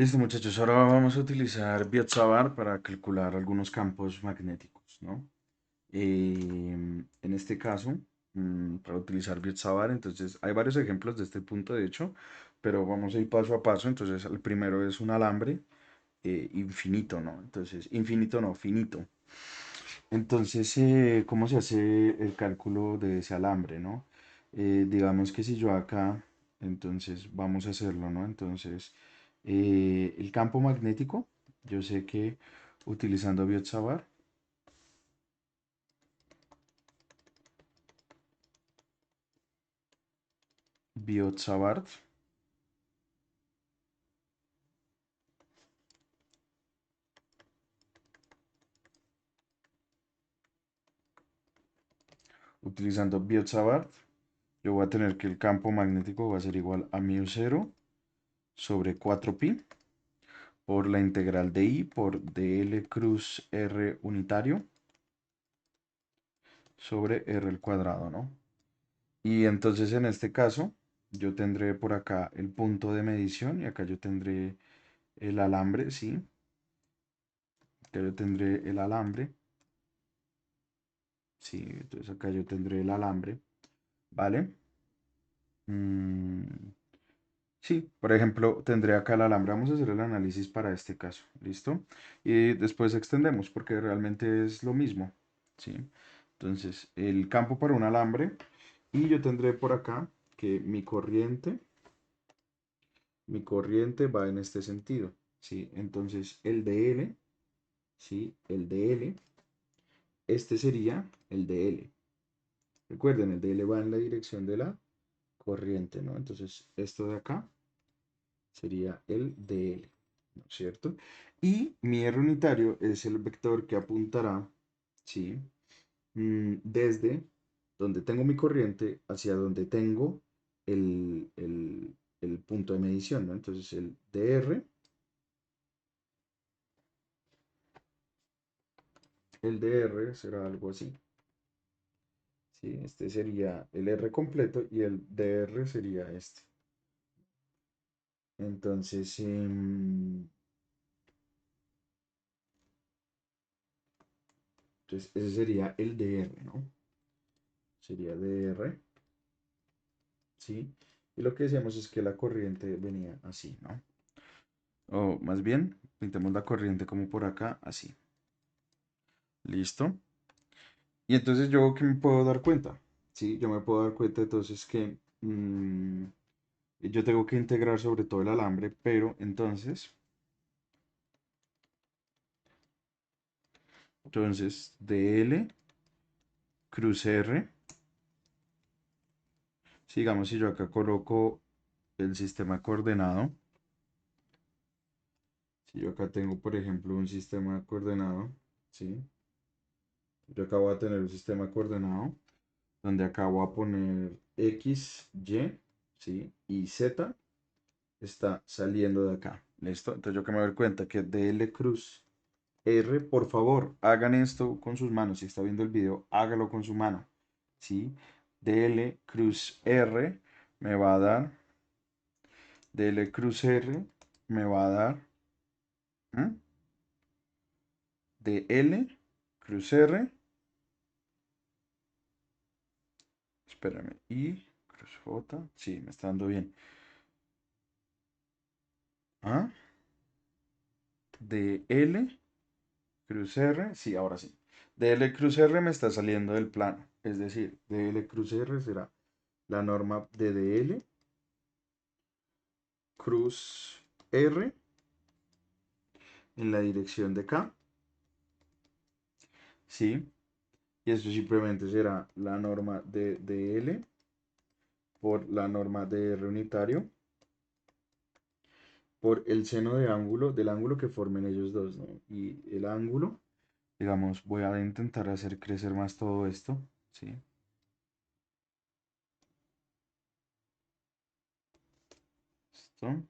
Listo, muchachos. Ahora vamos a utilizar BioTsavar para calcular algunos campos magnéticos, ¿no? En este caso, para utilizar BioTsavar, entonces hay varios ejemplos de este punto, de hecho, pero vamos a ir paso a paso. Entonces, el primero es un alambre infinito, ¿no? Entonces, infinito no, finito. Entonces, ¿cómo se hace el cálculo de ese alambre, ¿no? Digamos que si yo acá, entonces vamos a hacerlo, ¿no? Entonces, el campo magnético, yo sé que utilizando Biot-Savart, utilizando Biot-Savart, yo voy a tener que el campo magnético va a ser igual a μ0 sobre 4pi por la integral de I por dl cruz R unitario sobre R al cuadrado, ¿no? Y entonces en este caso yo tendré por acá el punto de medición y acá yo tendré el alambre, ¿sí? Acá yo tendré el alambre, ¿sí? Entonces acá yo tendré el alambre, ¿vale? Mm, sí, por ejemplo, tendré acá el alambre. Vamos a hacer el análisis para este caso, ¿listo? Y después extendemos porque realmente es lo mismo, ¿sí? Entonces, el campo para un alambre y yo tendré por acá que mi corriente va en este sentido, ¿sí? Entonces, el de L, ¿sí? El de L, este sería el de L. Recuerden, el de L va en la dirección de la corriente, ¿no? Entonces, esto de acá sería el de L, ¿no es cierto? Y mi R unitario es el vector que apuntará, ¿sí? Desde donde tengo mi corriente hacia donde tengo el punto de medición, ¿no? Entonces, el DR será algo así. ¿Sí? Este sería el R completo y el DR sería este. Entonces, ese sería el DR, ¿no? Sería DR, ¿sí? Y lo que decíamos es que la corriente venía así, ¿no? O más bien, pintemos la corriente como por acá, así. ¿Listo? Y entonces yo que me puedo dar cuenta, ¿sí? Yo me puedo dar cuenta entonces que yo tengo que integrar sobre todo el alambre, pero entonces DL cruz R, sigamos si yo acá coloco el sistema coordenado, si yo acá tengo por ejemplo un sistema coordenado, ¿sí? Yo acá voy a tener un sistema coordenado donde acá voy a poner X, Y, ¿sí? Y Z está saliendo de acá. ¿Listo? Entonces yo que me doy cuenta que DL cruz R, por favor, hagan esto con sus manos. Si está viendo el video, hágalo con su mano. ¿Sí? DL cruz R me va a dar, DL cruz R me va a dar ¿m? DL cruz R, espérame, y cruz J, sí, me está dando bien. ¿Ah? DL cruz R, sí, ahora sí. DL cruz R me está saliendo del plano. Es decir, DL cruz R será la norma de DL cruz R en la dirección de K, ¿sí? Y esto simplemente será la norma de DL por la norma de R unitario por el seno de ángulo del ángulo que formen ellos dos, ¿no? Y el ángulo, digamos, voy a intentar hacer crecer más todo esto, ¿sí? Esto.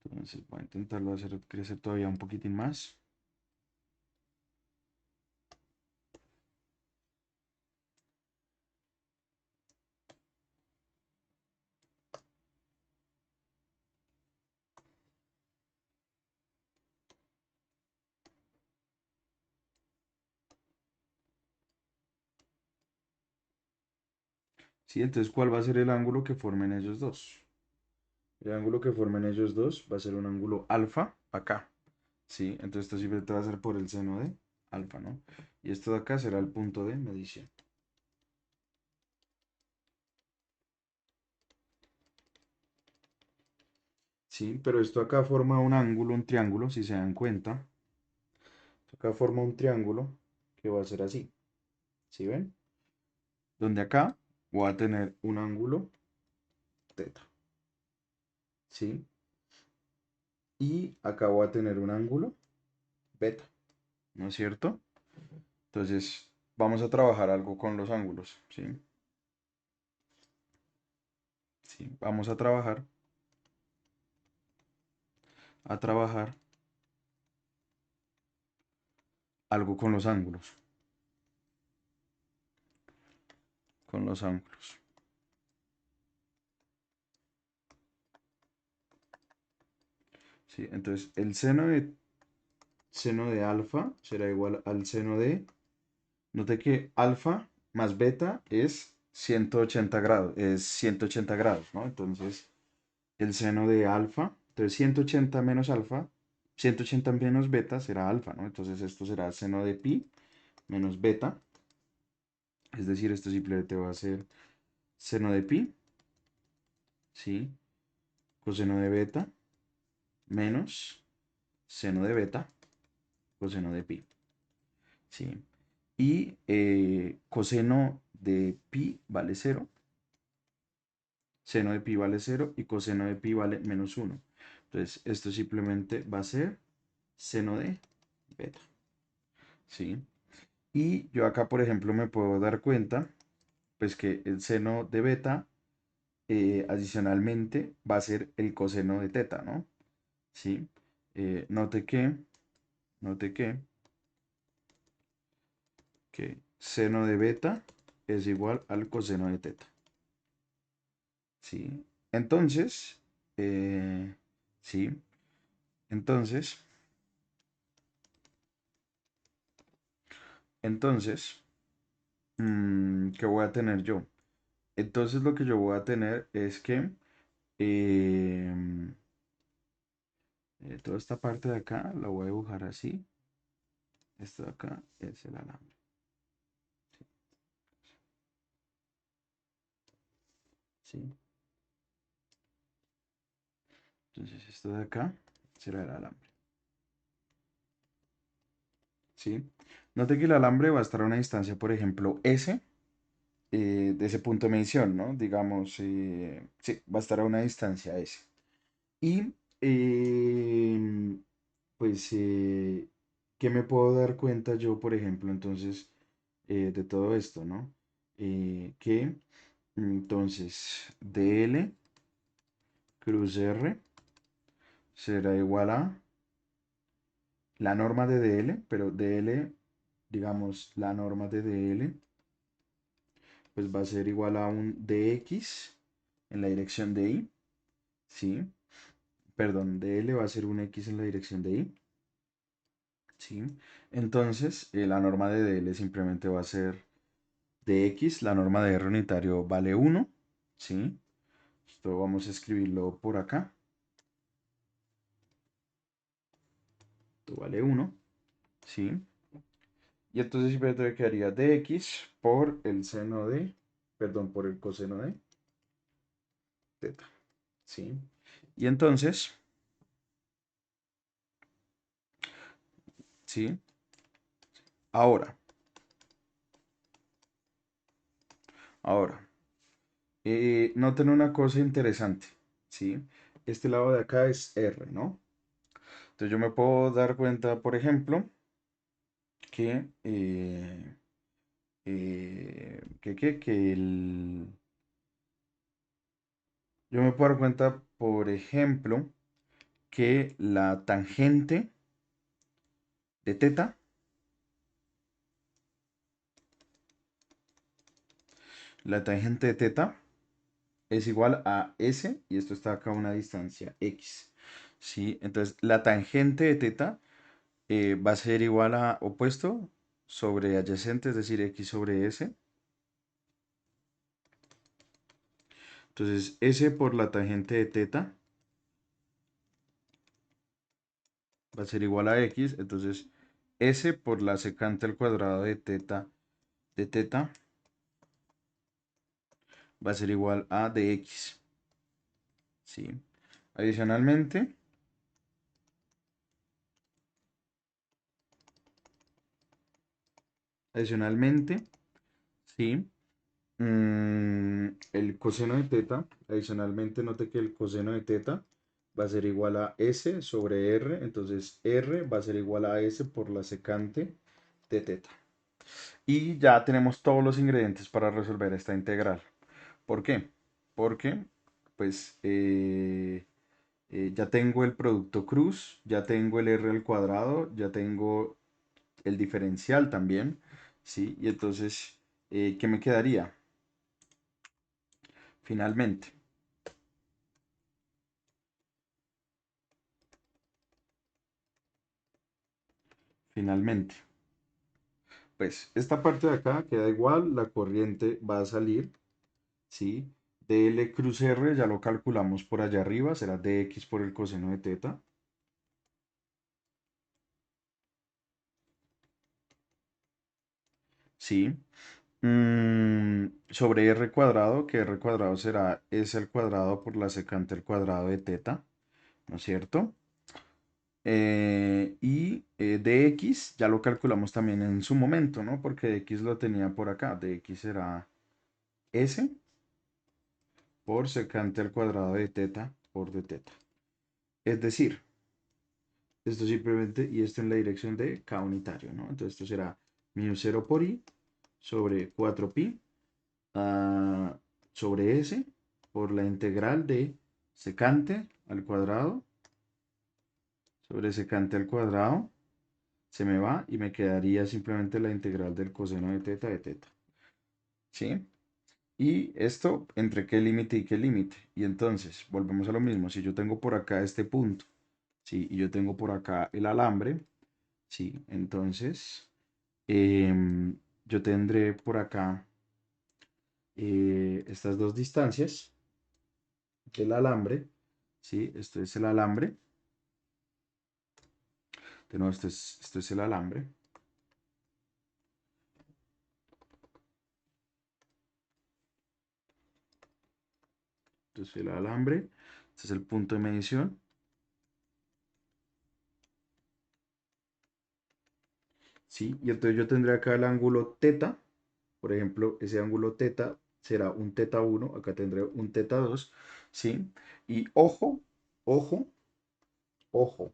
Entonces voy a intentarlo hacer crecer todavía un poquitín más. ¿Sí? Entonces, ¿cuál va a ser el ángulo que formen ellos dos? El ángulo que formen ellos dos va a ser un ángulo alfa acá. ¿Sí? Entonces, esto siempre va a ser por el seno de alfa, ¿no? Y esto de acá será el punto de medición. ¿Sí? Pero esto acá forma un ángulo, un triángulo, si se dan cuenta. Esto acá forma un triángulo que va a ser así. ¿Sí ven? Donde acá voy a tener un ángulo teta. ¿Sí? Y acá voy a tener un ángulo beta. ¿No es cierto? Entonces, vamos a trabajar algo con los ángulos. ¿Sí? Sí. Vamos a trabajar algo con los ángulos. Con los ángulos. ¿Sí? Entonces, el seno de alfa será igual al seno de. Note que alfa más beta es 180 grados, es 180 grados, ¿no? Entonces, el seno de alfa, entonces 180 menos alfa, 180 menos beta será alfa, ¿no? Entonces, esto será seno de pi menos beta, es decir, esto simplemente va a ser seno de pi, ¿sí? Coseno de beta menos seno de beta, coseno de pi, ¿sí? Y coseno de pi vale cero, seno de pi vale cero y coseno de pi vale menos uno. Entonces, esto simplemente va a ser seno de beta, ¿sí? Y yo acá, por ejemplo, me puedo dar cuenta, pues que el seno de beta adicionalmente va a ser el coseno de teta, ¿no? ¿Sí? Note que seno de beta es igual al coseno de teta, ¿sí? Entonces, ¿sí? Entonces, entonces, ¿qué voy a tener yo? Entonces lo que yo voy a tener es que em, toda esta parte de acá la voy a dibujar así. Esto de acá es el alambre. ¿Sí? Entonces esto de acá será el alambre. ¿Sí? Note que el alambre va a estar a una distancia, por ejemplo, S, de ese punto de medición, ¿no? Digamos, sí, va a estar a una distancia S. Y, pues, ¿qué me puedo dar cuenta yo, por ejemplo, entonces, de todo esto, ¿no? Que, entonces, DL cruz R será igual a la norma de DL, pero DL, digamos, la norma de DL, pues va a ser igual a un DX en la dirección de Y, ¿sí? Perdón, DL va a ser un X en la dirección de Y, ¿sí? Entonces, la norma de DL simplemente va a ser dx, la norma de R unitario vale 1, ¿sí? Esto vamos a escribirlo por acá. Esto vale 1, ¿sí? Y entonces simplemente quedaría dx por el seno de, perdón, por el coseno de teta, ¿sí? Y entonces, ¿sí? Ahora, ahora, noten una cosa interesante, ¿sí? Este lado de acá es R, ¿no? Entonces yo me puedo dar cuenta, por ejemplo, que, yo me puedo dar cuenta, por ejemplo, que de teta, la tangente de teta es igual a S y esto está acá a una distancia X, ¿sí? Entonces la tangente de teta va a ser igual a opuesto sobre adyacente, es decir, X sobre S, Entonces, S por la tangente de teta va a ser igual a X. Entonces, S por la secante al cuadrado de teta va a ser igual a dx. ¿Sí? Adicionalmente, adicionalmente, ¿sí? El coseno de teta, adicionalmente note que el coseno de teta va a ser igual a S sobre R, entonces R va a ser igual a S por la secante de teta. Y ya tenemos todos los ingredientes para resolver esta integral. ¿Por qué? Porque, pues, ya tengo el producto cruz, ya tengo el R al cuadrado, ya tengo el diferencial también, ¿sí? Y entonces, ¿qué me quedaría? Finalmente, finalmente. Pues esta parte de acá queda igual, la corriente va a salir, ¿sí? DL cruz R ya lo calculamos por allá arriba, será dx por el coseno de teta, ¿sí? Sobre R cuadrado, que R cuadrado será S al cuadrado por la secante al cuadrado de teta, ¿no es cierto? Dx ya lo calculamos también en su momento, ¿no? Porque x lo tenía por acá, dx será S por secante al cuadrado de teta por d teta. Es decir, esto simplemente, y esto en la dirección de k unitario, ¿no? Entonces esto será mu 0 por i sobre 4pi sobre s por la integral de secante al cuadrado sobre secante al cuadrado. Se me va y me quedaría simplemente la integral del coseno de teta. ¿Sí? Y esto, ¿entre qué límite y qué límite? Y entonces, volvemos a lo mismo. Si yo tengo por acá este punto, ¿sí? Y yo tengo por acá el alambre, ¿sí? Entonces, yo tendré por acá estas dos distancias del alambre, ¿sí? Esto es el alambre. De nuevo, esto es el alambre. Esto es el alambre. Este es el punto de medición. ¿Sí? Y entonces yo tendré acá el ángulo teta. Por ejemplo, ese ángulo teta será un teta 1. Acá tendré un teta 2. ¿Sí? Y ojo, ojo, ojo.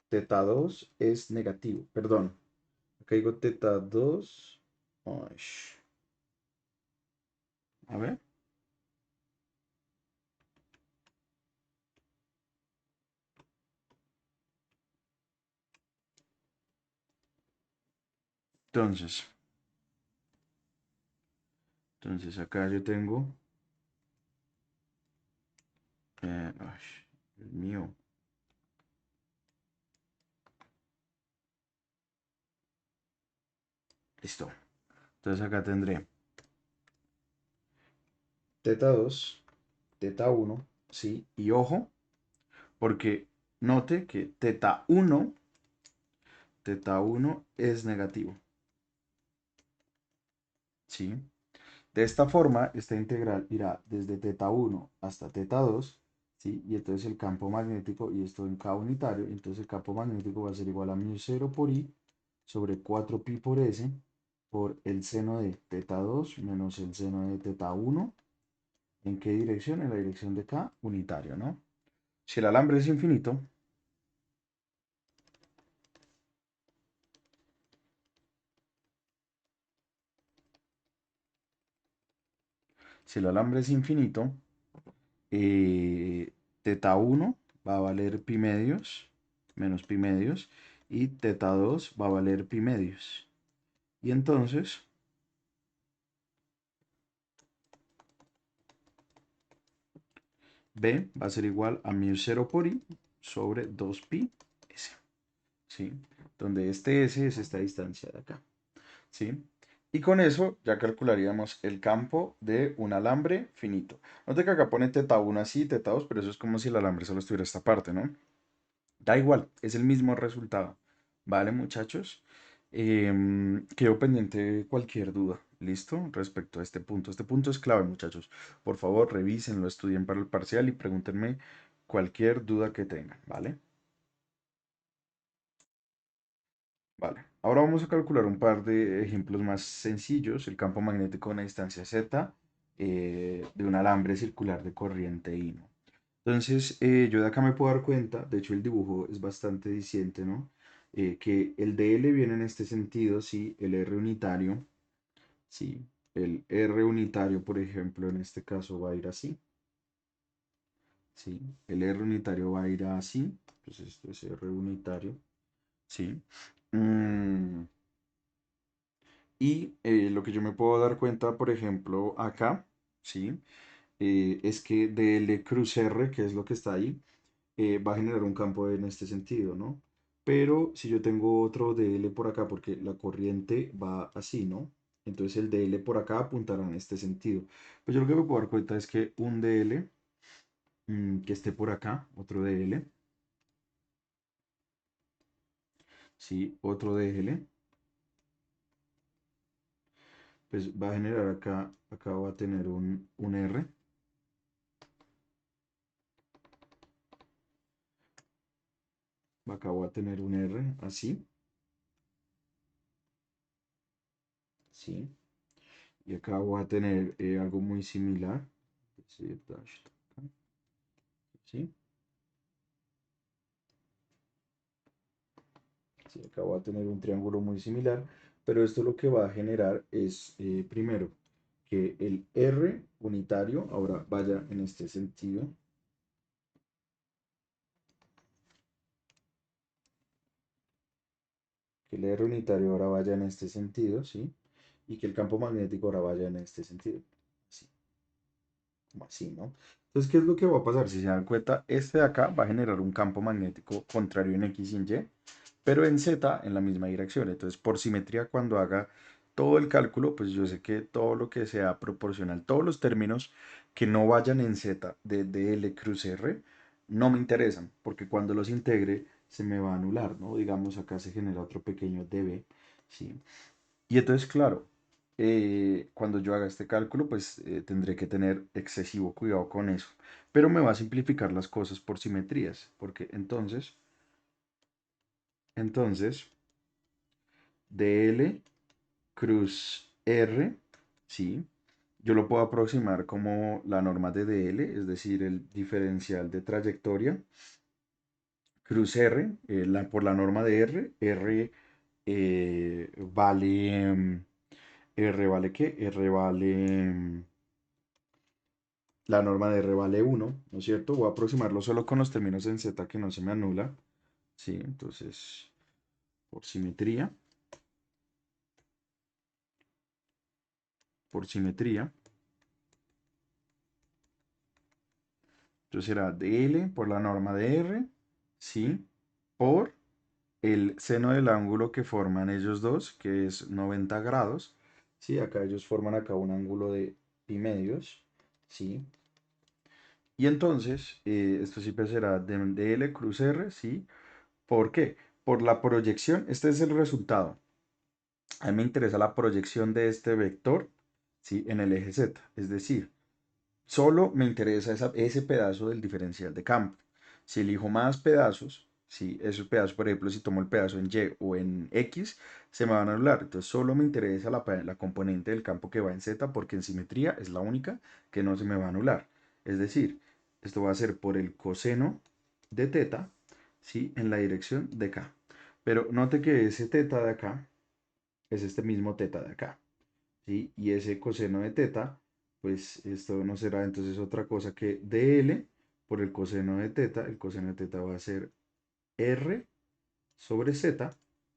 Teta 2 es negativo. Perdón. Acá digo teta 2. Ay, a ver. Entonces, acá yo tengo. Ay, Dios mío. Listo. Entonces acá tendré teta 2, teta 1, ¿sí? Y ojo, porque note que teta 1 es negativo, ¿sí? De esta forma, esta integral irá desde teta 1 hasta teta 2, ¿sí? Y entonces el campo magnético, y esto en K unitario, entonces el campo magnético va a ser igual a mu 0 por I sobre 4pi por S por el seno de teta 2 menos el seno de teta 1. ¿En qué dirección? En la dirección de K unitario, ¿no? Si el alambre es infinito, si el alambre es infinito, teta 1 va a valer pi medios, menos pi medios, y teta 2 va a valer pi medios. Y entonces, B va a ser igual a mu 0 por i sobre 2pi s, ¿sí? Donde este s es esta distancia de acá, ¿sí? Y con eso ya calcularíamos el campo de un alambre finito. Note que acá pone teta 1 así, teta 2, pero eso es como si el alambre solo estuviera esta parte, ¿no? Da igual, es el mismo resultado. ¿Vale, muchachos? Quedo pendiente cualquier duda, ¿listo? Respecto a este punto. Este punto es clave, muchachos. Por favor, revísenlo, estudien para el parcial y pregúntenme cualquier duda que tengan, ¿vale? Vale. Ahora vamos a calcular un par de ejemplos más sencillos. El campo magnético a una distancia z de un alambre circular de corriente I, ¿no? Entonces, yo de acá me puedo dar cuenta, de hecho el dibujo es bastante diciente, ¿no? Que el dl viene en este sentido, sí, el R unitario, sí, el R unitario, por ejemplo, en este caso va a ir así, sí, el R unitario va a ir así, pues esto es R unitario, sí. Mm, y lo que yo me puedo dar cuenta, por ejemplo, acá, sí, es que dl cruz R, que es lo que está ahí, va a generar un campo en este sentido, ¿no? Pero si yo tengo otro DL por acá, porque la corriente va así, ¿no? Entonces el DL por acá apuntará en este sentido. Pues yo lo que me puedo dar cuenta es que un DL que esté por acá, otro DL, sí, otro DL, pues va a generar acá, acá va a tener un R, acá va a tener un R, así, sí, y acá voy a tener algo muy similar, sí, ¿sí? Sí, acá voy a tener un triángulo muy similar, pero esto lo que va a generar es, primero, que el R unitario ahora vaya en este sentido, que el R unitario ahora vaya en este sentido, ¿sí? Y que el campo magnético ahora vaya en este sentido, así, como así, ¿no? Entonces, ¿qué es lo que va a pasar? Si se dan cuenta, este de acá va a generar un campo magnético contrario en X y en Y, pero en Z en la misma dirección. Entonces, por simetría, cuando haga todo el cálculo, pues yo sé que todo lo que sea proporcional, todos los términos que no vayan en Z de L cruz R, no me interesan, porque cuando los integre se me va a anular, ¿no? Digamos, acá se genera otro pequeño dB, ¿sí? Y entonces, claro, cuando yo haga este cálculo, pues tendré que tener excesivo cuidado con eso. Pero me va a simplificar las cosas por simetrías, porque entonces, dl cruz R, ¿sí? Yo lo puedo aproximar como la norma de dl, es decir, el diferencial de trayectoria. Cruz R, por la norma de R, R vale, R vale ¿qué? R vale, la norma de R vale 1, ¿no es cierto? Voy a aproximarlo solo con los términos en Z que no se me anula, ¿sí? Entonces, por simetría, por simetría. Entonces será dl por la norma de R, ¿sí? Por el seno del ángulo que forman ellos dos, que es 90 grados, ¿sí? Acá ellos forman acá un ángulo de pi medios, ¿sí? Y entonces, esto siempre será dl cruz R, ¿sí? ¿Por qué? Por la proyección, este es el resultado. A mí me interesa la proyección de este vector, ¿sí? En el eje Z, es decir, solo me interesa ese pedazo del diferencial de campo. Si elijo más pedazos, si esos pedazos, por ejemplo, si tomo el pedazo en Y o en X, se me van a anular. Entonces solo me interesa la componente del campo que va en Z porque en simetría es la única que no se me va a anular. Es decir, esto va a ser por el coseno de teta, ¿sí? En la dirección de K. Pero note que ese teta de acá es este mismo teta de acá. ¿Sí? Y ese coseno de teta, pues esto no será entonces otra cosa que dl por el coseno de teta. El coseno de teta va a ser r sobre z,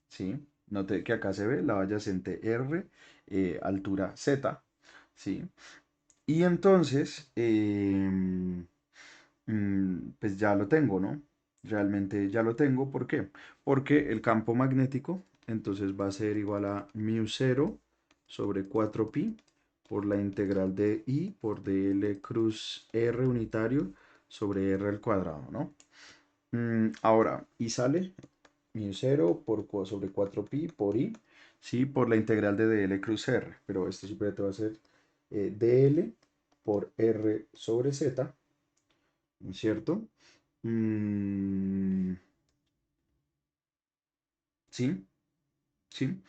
¿sí? Note que acá se ve la adyacente r, altura z, ¿sí? Y entonces, pues ya lo tengo, ¿no? Realmente ya lo tengo. ¿Por qué? Porque el campo magnético entonces va a ser igual a mu 0 sobre 4pi por la integral de i por dl cruz r unitario sobre r al cuadrado, ¿no? Ahora, y sale mu 0 sobre 4pi por i, ¿sí? Por la integral de dl cruz r, pero esto simplemente va a ser dl por r sobre z, ¿no es cierto? Mm, sí, sí.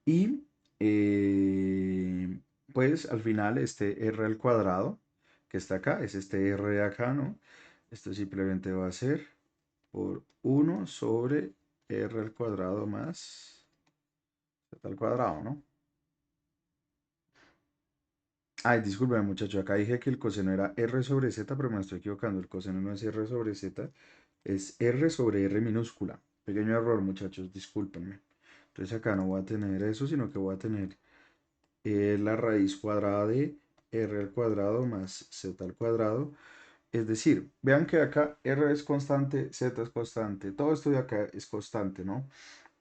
Y pues al final este r al cuadrado que está acá, es este r de acá, ¿no? Esto simplemente va a ser por 1 sobre r al cuadrado más z al cuadrado, ¿no? Ay, disculpen muchacho, acá dije que el coseno era r sobre z, pero me estoy equivocando. El coseno no es r sobre z, es r sobre r minúscula. Pequeño error, muchachos, discúlpenme. Entonces acá no voy a tener eso, sino que voy a tener la raíz cuadrada de r al cuadrado más z al cuadrado. Es decir, vean que acá r es constante, z es constante, todo esto de acá es constante, ¿no?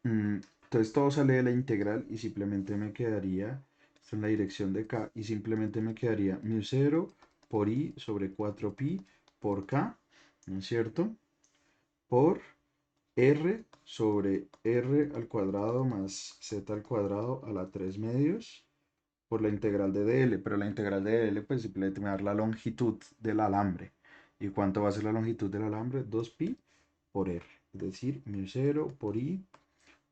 Entonces todo sale de la integral y simplemente me quedaría, esto en la dirección de k, y simplemente me quedaría mu 0 por i sobre 4pi por k, ¿no es cierto? Por r sobre r al cuadrado más z al cuadrado a la 3 medios por la integral de dl, pero la integral de dl pues simplemente me va a dar la longitud del alambre. ¿Y cuánto va a ser la longitud del alambre? 2pi por r, es decir, mu 0 por i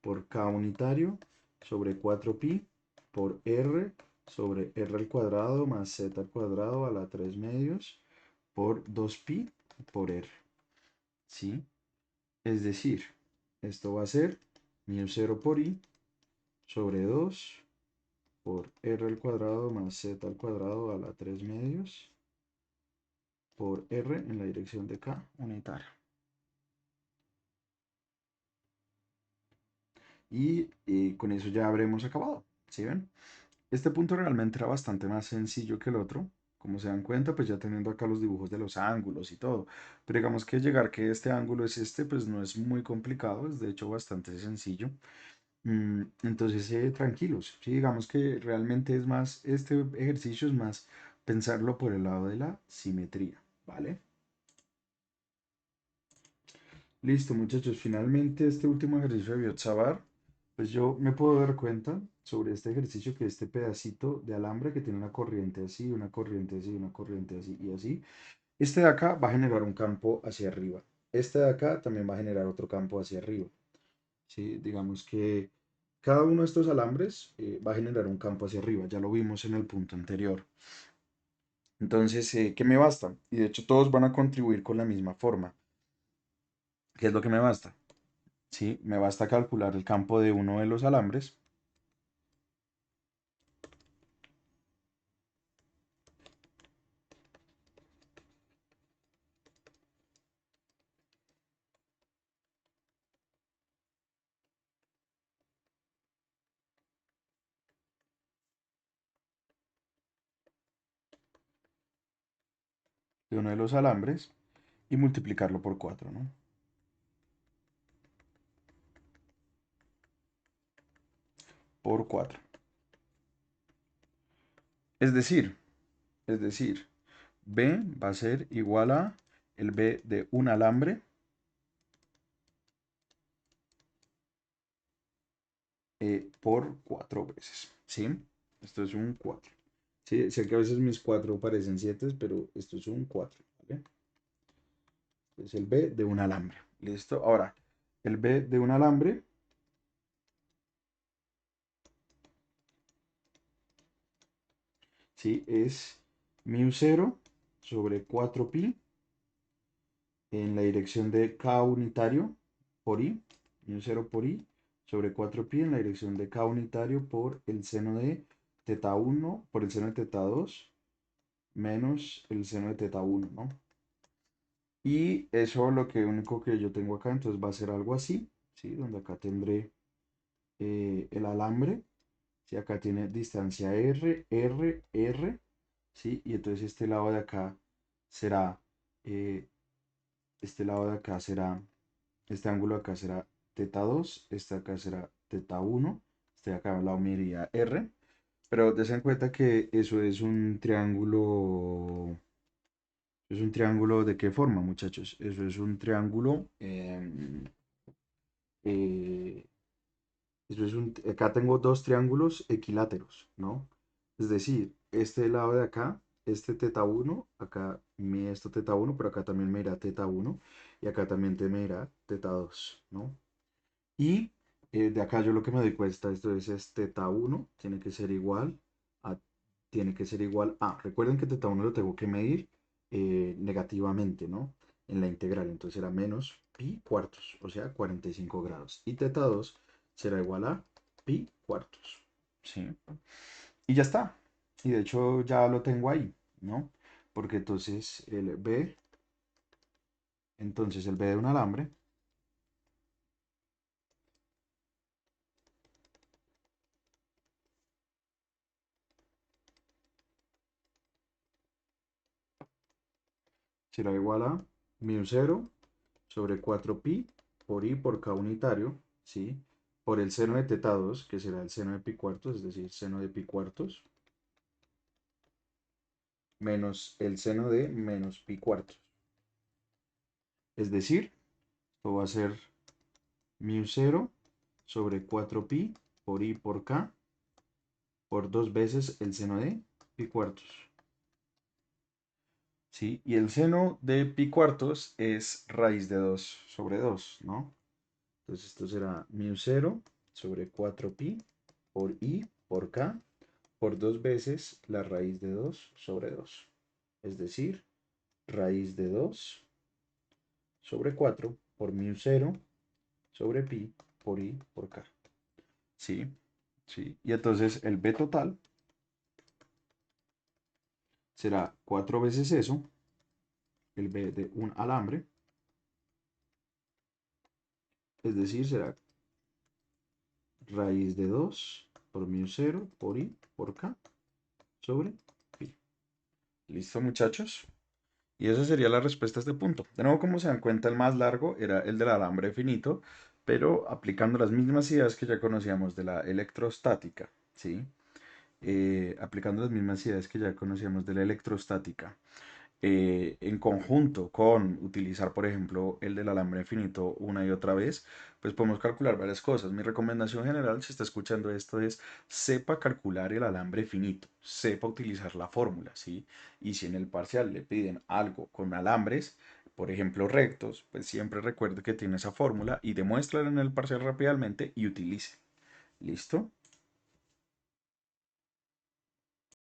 por k unitario sobre 4pi por r sobre r al cuadrado más z al cuadrado a la 3 medios por 2pi por r, ¿sí? Es decir, esto va a ser mu 0 por i sobre 2 por r al cuadrado más z al cuadrado a la 3 medios por r en la dirección de k unitaria. Y con eso ya habremos acabado, ¿sí ven? Este punto realmente era bastante más sencillo que el otro. Como se dan cuenta, pues ya teniendo acá los dibujos de los ángulos y todo. Pero digamos que llegar que este ángulo es este, pues no es muy complicado, es de hecho bastante sencillo. Entonces, tranquilos, sí, digamos que realmente es más, este ejercicio es más pensarlo por el lado de la simetría, ¿vale? Listo, muchachos, finalmente este último ejercicio de Biot-Savart, pues yo me puedo dar cuenta sobre este ejercicio que este pedacito de alambre que tiene una corriente así, una corriente así, una corriente así y así, este de acá va a generar un campo hacia arriba. Este de acá también va a generar otro campo hacia arriba. ¿Sí? Digamos que cada uno de estos alambres va a generar un campo hacia arriba, ya lo vimos en el punto anterior. Entonces, ¿qué me basta? Y de hecho todos van a contribuir con la misma forma. ¿Qué es lo que me basta? ¿Sí? Me basta calcular el campo de uno de los alambres. De uno de los alambres y multiplicarlo por 4, ¿no? Por 4. Es decir, es decir, B va a ser igual a el B de un alambre por 4 veces, ¿sí? Esto es un 4. Sí, sé que a veces mis 4 parecen 7, pero esto es un 4, ¿vale? Es el B de un alambre. ¿Listo? Ahora, el B de un alambre, ¿sí? Es mu 0 sobre 4pi en la dirección de K unitario por I, mu 0 por I sobre 4pi en la dirección de K unitario por el seno de teta 1 por el seno de teta 2 menos el seno de teta 1, ¿no? Y eso lo que único que yo tengo acá, entonces va a ser algo así, ¿sí? Donde acá tendré el alambre, ¿sí? Acá tiene distancia R, R, R, ¿sí? Y entonces este lado de acá será, eh, este lado de acá será, este ángulo de acá será teta 2, este de acá será teta 1, este de acá al lado me iría R, Pero des en cuenta que eso es un triángulo ¿de qué forma, muchachos? Eso es un triángulo, eh, acá tengo dos triángulos equiláteros, ¿no? Es decir, este lado de acá, este teta uno acá me esto teta uno pero acá también me irá teta uno y acá también te me irá teta dos, ¿no? Y de acá yo lo que me doy cuenta, esto es teta uno tiene que ser igual a, recuerden que teta uno lo tengo que medir negativamente, ¿no? En la integral, entonces era menos pi cuartos, o sea, 45 grados. Y teta 2 será igual a pi cuartos, ¿sí? Y ya está. Y de hecho ya lo tengo ahí, ¿no? Porque entonces el B de un alambre será igual a μ0 sobre 4pi por i por k unitario, ¿sí? Por el seno de teta 2, que será el seno de pi cuartos, es decir, seno de pi cuartos, menos el seno de menos pi cuartos. Es decir, esto va a ser μ0 sobre 4pi por i por k por dos veces el seno de pi cuartos. ¿Sí? Y el seno de pi cuartos es raíz de 2 sobre 2, ¿no? Entonces esto será μ0 sobre 4pi por i por k por dos veces la raíz de 2 sobre 2. Es decir, raíz de 2 sobre 4 por μ0 sobre pi por i por k. ¿Sí? ¿Sí? Y entonces el B total será 4 veces eso, el B de un alambre, es decir, será raíz de 2 por μ0 por i por k sobre pi. ¿Listo, muchachos? Y esa sería la respuesta a este punto. De nuevo, como se dan cuenta, el más largo era el del alambre finito, pero aplicando las mismas ideas que ya conocíamos de la electrostática, ¿sí? Aplicando las mismas ideas que ya conocíamos de la electrostática en conjunto con utilizar, por ejemplo, el del alambre infinito una y otra vez, pues podemos calcular varias cosas. Mi recomendación general, si está escuchando esto, es sepa calcular el alambre finito, sepa utilizar la fórmula, ¿sí? Y si en el parcial le piden algo con alambres, por ejemplo, rectos, pues siempre recuerde que tiene esa fórmula y demuéstrala en el parcial rápidamente y utilice. ¿Listo?